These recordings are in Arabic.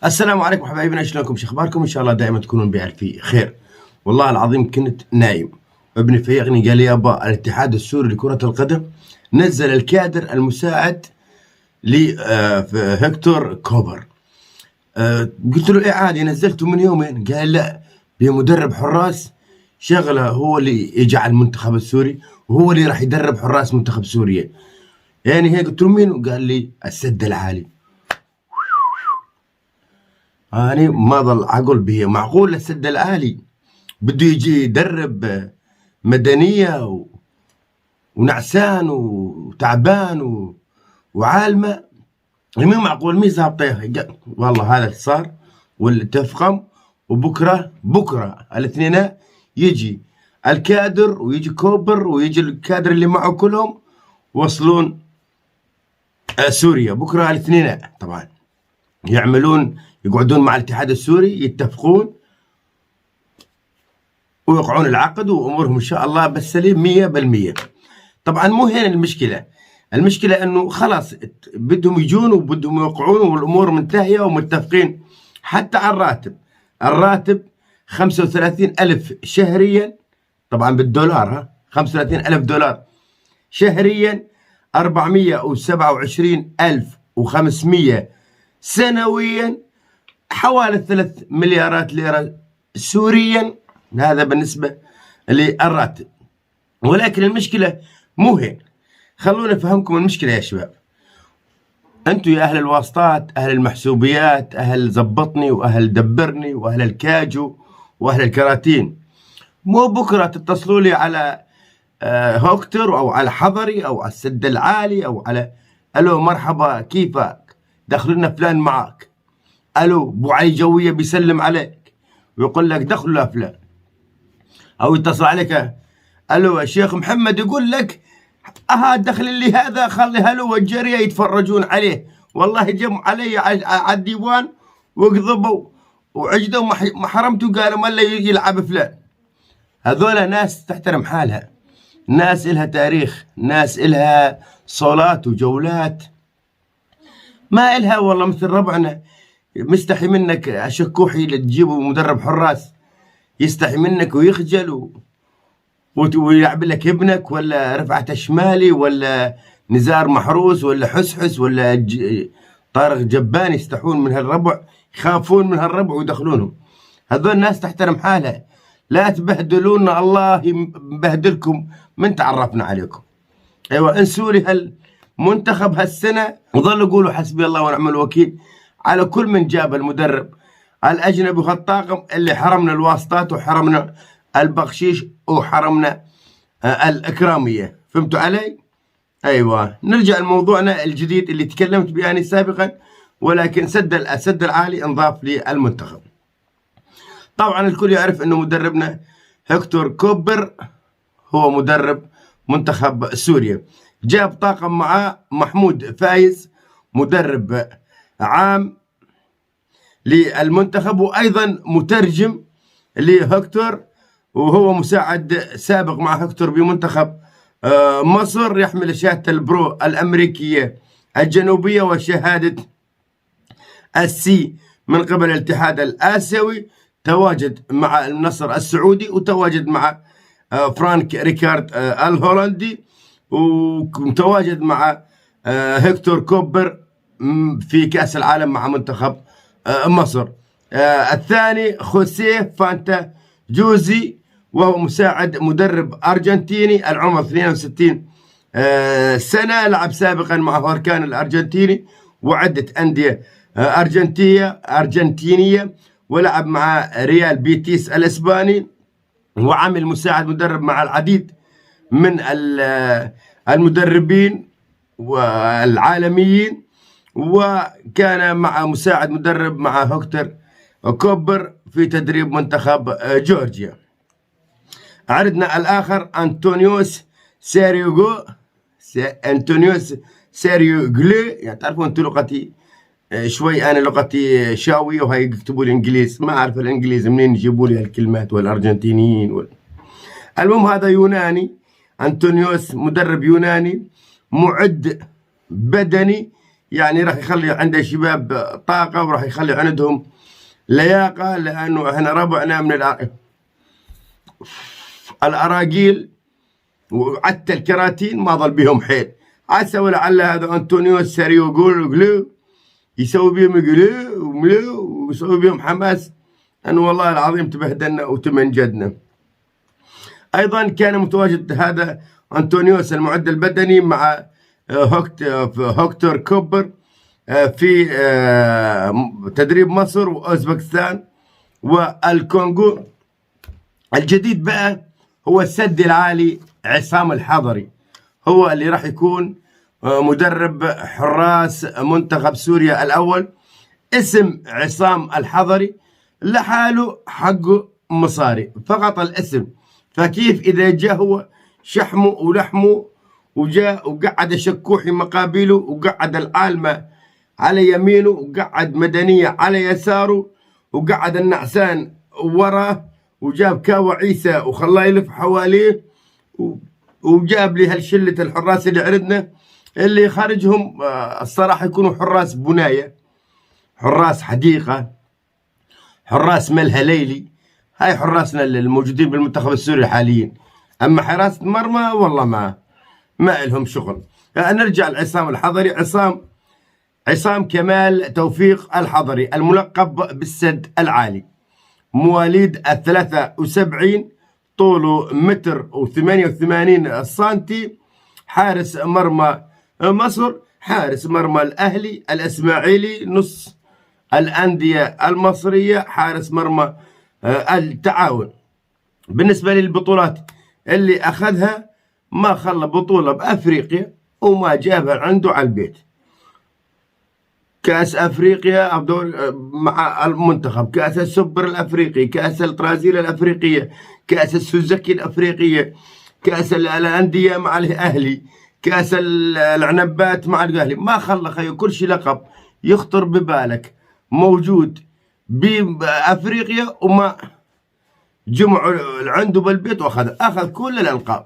السلام عليكم حبايبنا، شلونكم؟ شو اخباركم؟ ان شاء الله دائما تكونون بألف خير. والله العظيم كنت نايم، ابني فيقني قال لي يابا الاتحاد السوري لكرة القدم نزل الكادر المساعد لهكتور كوبر. قلت له ايه عادي، نزلته من يومين. قال لا، بمدرب حراس شغله هو اللي يجعل المنتخب السوري، وهو اللي راح يدرب حراس منتخب سوريا. يعني هيك قلت له مين؟ قال لي السد العالي. أنا ما ظل عقل به، معقول السد العالي بده يجي يدرب مدنية ونعسان وتعبان وعالمة؟ مين معقول؟ مين ظابطيها؟ والله هذا صار واللي تفخم. وبكرة الاثنين يجي الكادر ويجي كوبر ويجي الكادر اللي معه كلهم وصلون سوريا. بكرة الاثنين طبعا يقعدون مع الاتحاد السوري، يتفقون ويوقعون العقد وامورهم ان شاء الله بالسليم 100%. طبعا مو هنا المشكله انه خلاص بدهم يجون وبدهم يوقعون والامور منتهيه ومتفقين حتى على الراتب 35,000 شهريا، طبعا بالدولار، 35,000 دولار شهريا، 427,500 سنويا، حوالي 3 مليارات ليرة سوريا. هذا بالنسبة للراتب. ولكن المشكلة مو هيك، خلونا نفهمكم المشكلة يا شباب. انتوا يا اهل الواسطات، اهل المحسوبيات، اهل زبطني واهل دبرني واهل الكاجو واهل الكراتين، مو بكرة تتصلوا لي على هوكتر او على حضري او على السد العالي او على الو مرحبا كيفك، دخلوا لنا فلان معك، الو ابو علي جويه بيسلم عليك ويقول لك دخلوا لفلان، او يتصل عليك الو الشيخ محمد يقول لك دخل لي هذا، خلي هلو والجريه يتفرجون عليه. والله جم علي على الديوان وقضبوا وعجدوا ما حرمتوا، قالوا ما يلعب فلان. هذول ناس تحترم حالها، ناس إلها تاريخ، ناس إلها صولات وجولات، ما إلها والله مثل ربعنا مستحي منك الشكوحي اللي تجيبه مدرب حراس، يستحي منك ويخجل ويلعب لك ابنك ولا رفعت الشمالي ولا نزار محروس ولا حسحس ولا طارق جبان، يستحون من هالربع، يخافون من هالربع ويدخلونهم. هذول الناس تحترم حالها، لا تبهدلونا، الله يبهدلكم من تعرفنا عليكم. ايوه انسوا لي هالمنتخب هالسنه وظلوا يقولوا حسبي الله ونعم الوكيل على كل من جاب المدرب الاجنبي وهالطاقم اللي حرمنا الواسطات وحرمنا البخشيش وحرمنا الاكراميه. فهمتوا علي؟ ايوه نرجع لموضوعنا الجديد اللي تكلمت به أنا سابقا، ولكن السد العالي انضاف للمنتخب. طبعا الكل يعرف انه مدربنا هكتور كوبر هو مدرب منتخب سوريا، جاب طاقم معاه محمود فايز مدرب عام للمنتخب، وايضا مترجم لهكتور، وهو مساعد سابق مع هكتور بمنتخب مصر، يحمل شهادة البرو الأمريكية الجنوبية وشهادة السي من قبل الاتحاد الآسيوي. تواجد مع النصر السعودي وتواجد مع فرانك ريكارد الهولندي، وتواجد مع هكتور كوبر في كأس العالم مع منتخب مصر. الثاني خوسيه فانتا جوزي، وهو مساعد مدرب أرجنتيني، العمر 62 سنة، لعب سابقا مع هوركان الأرجنتيني وعدة أندية أرجنتينية، ولعب مع ريال بيتيس الإسباني، وعمل مساعد مدرب مع العديد من المدربين والعالميين، وكان مع مساعد مدرب مع هكتور كوبر في تدريب منتخب جورجيا. عرضنا الآخر أنطونيوس سيريوغلو، يعني تعرفون أنتم لغتي شوي، أنا لغتي شاوية وهي يكتبوا لي إنجليز، ما أعرف الإنجليز منين يجيبوا لي هالكلمات والأرجنتينيين المهم هذا يوناني، أنطونيوس مدرب يوناني، معد بدني يعني راح يخلي عند الشباب طاقة، وراح يخلي عندهم لياقة، لأنه احنا ربعنا من الأراجيل وحتى الكراتين ما ظل بهم حيل. عسى ولعل هذا أنطونيو السريو يقولوا يسوي بهم يقولوا وملو ويسوي بهم حماس، أنه والله العظيم تبهدلنا وتمنجدنا. أيضا كان متواجد هذا أنطونيوس المعد البدني مع هوكتور كوبر في تدريب مصر وأوزبكستان والكونغو. الجديد بقى هو السد العالي عصام الحضري، هو اللي راح يكون مدرب حراس منتخب سوريا الأول. اسم عصام الحضري لحاله حقه مصاري، فقط الاسم. فكيف إذا جاء هو شحمه ولحمه وجاء وقعد شكوحي مقابله، وقعد العالمة على يمينه، وقعد مدنية على يساره، وقعد النعسان وراه، وجاب كاوى عيسى وخلاه يلف حواليه، وجاب لي هالشلة الحراس اللي عرضنا، اللي خارجهم الصراحة يكونوا حراس بناية، حراس حديقة، حراس ملهى ليلي. هاي حراسنا الموجودين بالمنتخب السوري حاليا. أما حراسة مرمى والله ما إلهم شغل. نرجع لعصام الحضري. عصام كمال توفيق الحضري، الملقب بالسد العالي، مواليد 73، طوله 1.88 سنتي، حارس مرمى مصر، حارس مرمى الأهلي، الإسماعيلي، نص الأندية المصرية، حارس مرمى التعاون. بالنسبة للبطولات اللي أخذها، ما خلى بطولة بأفريقيا وما جابها عنده على البيت. كأس أفريقيا مع المنتخب، كأس السوبر الأفريقي، كأس البرازيل الأفريقية، كأس السوزوكي الأفريقية، كأس الأندية مع الأهلي، كأس العنبات مع الأهلي. ما خلى خيو كل شيء لقب يخطر ببالك موجود بأفريقيا، وما جمعوا عنده بالبيت أخذ كل الألقاب.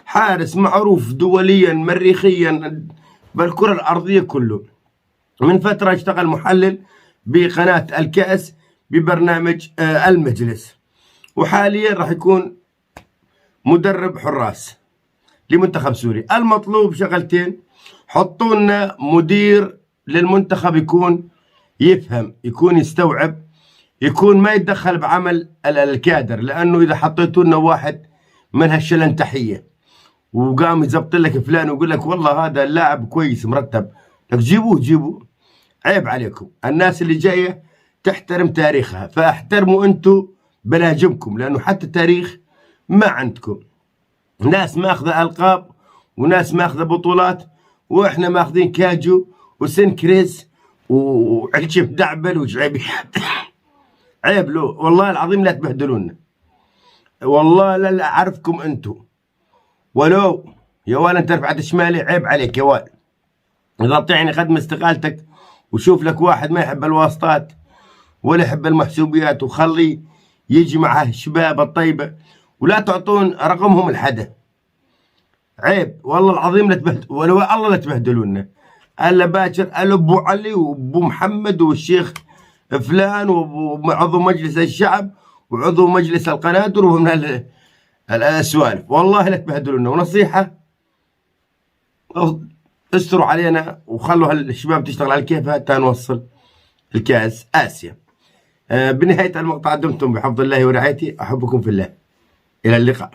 حارس معروف دوليا مريخيا بالكرة الأرضية كله. من فترة اشتغل محلل بقناة الكأس ببرنامج المجلس، وحاليا راح يكون مدرب حراس لمنتخب سوريا. المطلوب شغلتين: حطوا لنا مدير للمنتخب يكون يفهم، يكون يستوعب، يكون ما يتدخل بعمل الكادر، لأنه إذا حطيتوا لنا واحد من هالشلنتحية وقام يزبط لك فلان ويقول لك والله هذا اللاعب كويس مرتب، لك جيبوه. عيب عليكم. الناس اللي جاية تحترم تاريخها، فاحترموا انتوا بلاجمكم، لأنه حتى التاريخ ما عندكم. ناس ماخذة ألقاب وناس ماخذة بطولات، وإحنا ماخذين كاجو وسنكريس وعجب دعبل وجعبي. عيب له والله العظيم، لا تبهدلونا والله. لا أعرفكم انتوا، ولو يا وال انت رفعت شمالي، عيب عليك يا وال. إذا طيعني قدم استقالتك وشوف لك واحد ما يحب الواسطات ولا يحب المحسوبيات، وخليه يجي معه الشباب الطيبة، ولا تعطون رقمهم لحدا. عيب والله العظيم، لا تبهدل، ولو الله لا تبهدلونا. الا باكر الا ابو علي وابو محمد والشيخ فلان وعضو مجلس الشعب وعضو مجلس القنادر ومن السوالف، والله لا تبهدلونا. ونصيحة: استروا علينا وخلوا هالشباب تشتغل على كيفها تنوصل الكاس آسيا. بنهاية المقطع دمتم بحفظ الله ورعايته، أحبكم في الله، إلى اللقاء.